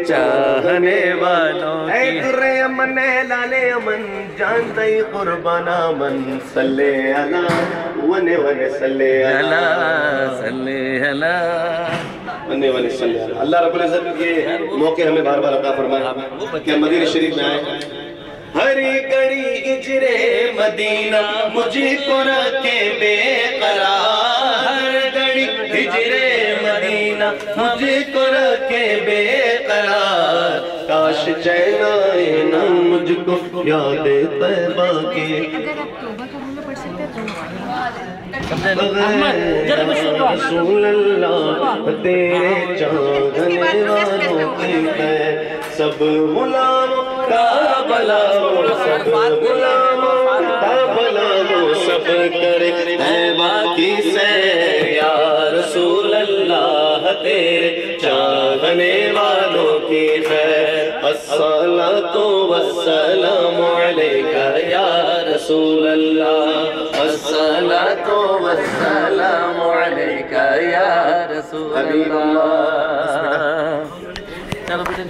چاہنے والوں کی۔ اے درے امن لالے امن جانتا ہی قربانا من صلی اللہ ونے ونے صلی اللہ صلی اللہ ونے ونے صلی اللہ۔ اللہ رب العزت یہ موقع ہمیں بار بار عطا فرمائے کہ ہم مدینہ شریف میں آئے۔ ہر گھڑی ہجرے مدینہ مجھ کو رکھے بے قرار، ہر گھڑی ہجرے مدینہ مجھ کو رکھے بے قرار، کاش چین آئے نہ مجھ کو یاد طیبہ کی۔ اگر آپ توبہ کا رولا پڑھ سکتے ہیں تو رسول اللہ تیرے چاہنے والوں کی میں سب غلاموں کا بھلا وہ سب غلاموں کا بھلا وہ سب کرے طیبہ کی سیر یا رسول اللہ تیرے چاہنے والوں کی خیر، الصلاۃ والسلام علیکہ یا رسول اللہ، الصلاۃ والسلام علیکہ یا رسول اللہ۔ چلو بیٹے